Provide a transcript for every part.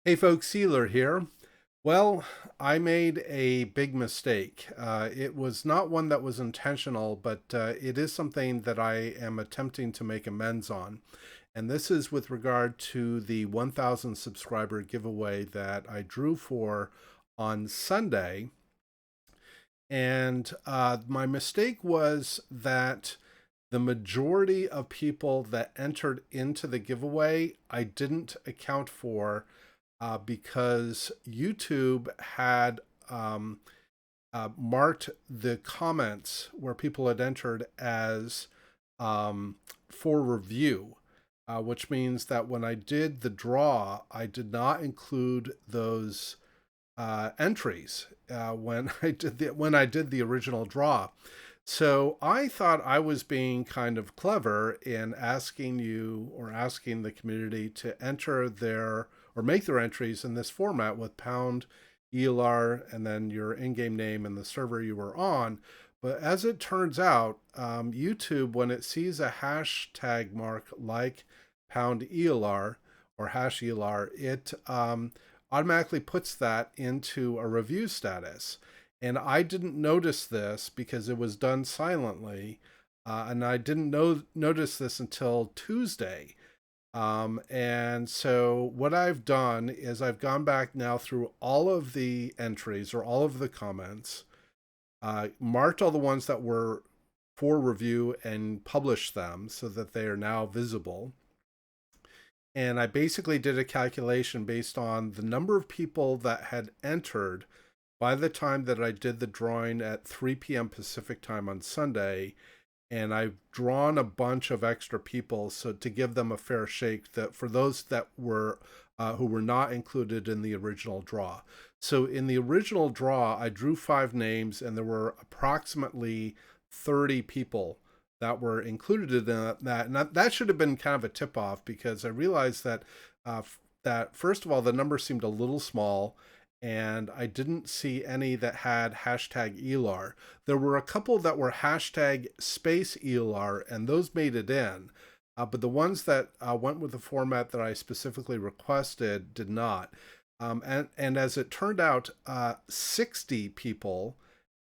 Hey folks, Sealer here. Well, I made a big mistake. It was not one that was intentional, but it is something that I am attempting to make amends on. And this is with regard to the 1,000 subscriber giveaway that I drew for on Sunday. And my mistake was that the majority of people that entered into the giveaway, I didn't account for because YouTube had marked the comments where people had entered as for review, which means that when I did the draw, I did not include those entries when I did the original draw. So I thought I was being kind of clever in asking you or asking the community to enter their or make their entries in this format with pound Elar and then your in-game name and the server you were on. But as it turns out, YouTube, when it sees a hashtag mark like pound Elar or hash Elar, it automatically puts that into a review status. And I didn't notice this because it was done silently. And I didn't notice this until Tuesday. And so what I've done is I've gone back now through all of the entries or all of the comments, marked all the ones that were for review and published them so that they are now visible. And I basically did a calculation based on the number of people that had entered by the time that I did the drawing at 3 p.m. Pacific time on Sunday. And I've drawn a bunch of extra people so to give them a fair shake that for those that were who were not included in the original draw. So in the original draw, I drew 5 names and there were approximately 30 people that were included in that. And that should have been kind of a tip off because I realized that first of all, the number seemed a little small and I didn't see any that had hashtag Elar. There were a couple that were hashtag space Elar, and those made it in. But the ones that went with the format that I specifically requested did not. And as it turned out, 60 people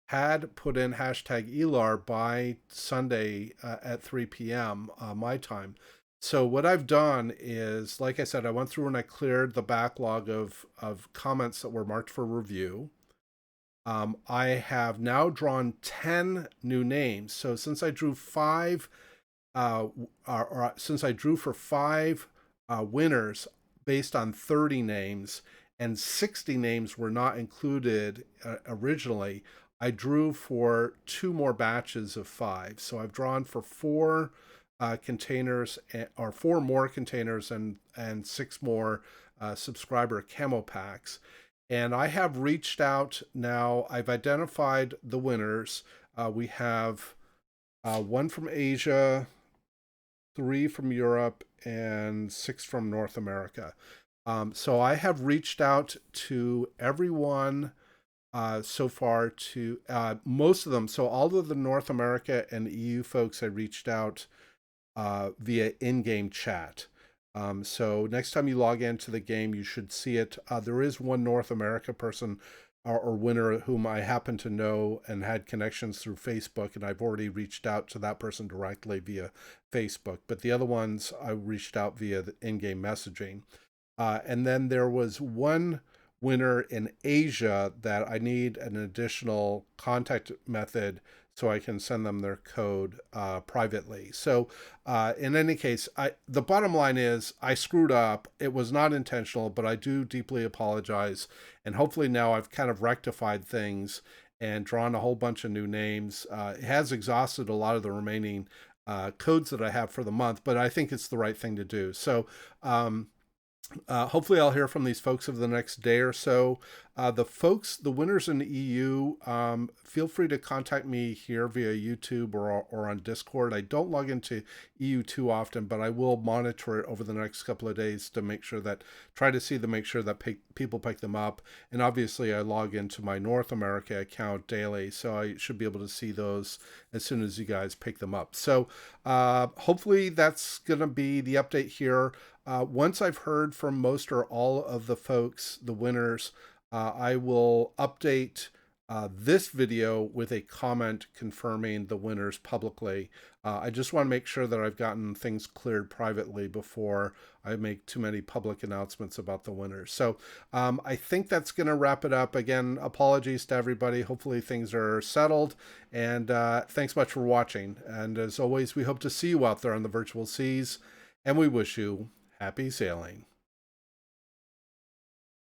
had put in hashtag Elar by Sunday at 3 p.m. My time. So what I've done is, like I said, I went through and I cleared the backlog of comments that were marked for review. I have now drawn 10 new names. So since I drew since I drew for five winners based on 30 names, and 60 names were not included originally, I drew for two more batches of five. So I've drawn for four containers or four more containers and six more subscriber camo packs. And I have reached out now. I've identified the winners. We have one from Asia, three from Europe, and six from North America. So I have reached out to everyone so far to most of them. So all of the North America and EU folks I reached out via in-game chat. So next time you log into the game, you should see it. There is one North America person or winner whom I happen to know and had connections through Facebook, and I've already reached out to that person directly via Facebook. But the other ones I reached out via the in-game messaging. And then there was one winner in Asia that I need an additional contact method so I can send them their code privately. So in any case, the bottom line is I screwed up. It was not intentional, but I do deeply apologize. And hopefully now I've kind of rectified things and drawn a whole bunch of new names. It has exhausted a lot of the remaining codes that I have for the month, but I think it's the right thing to do. So hopefully I'll hear from these folks over the next day or so. The winners in the EU, feel free to contact me here via YouTube or on Discord. I don't log into EU too often, but I will monitor it over the next couple of days to make sure that, make sure that people pick them up. And obviously I log into my North America account daily, so I should be able to see those as soon as you guys pick them up. So hopefully that's going to be the update here. Once I've heard from most or all of the folks, the winners, I will update this video with a comment confirming the winners publicly. I just want to make sure that I've gotten things cleared privately before I make too many public announcements about the winners. So I think that's going to wrap it up. Again, apologies to everybody. Hopefully things are settled. And thanks much for watching. And as always, we hope to see you out there on the virtual seas. And we wish you happy sailing.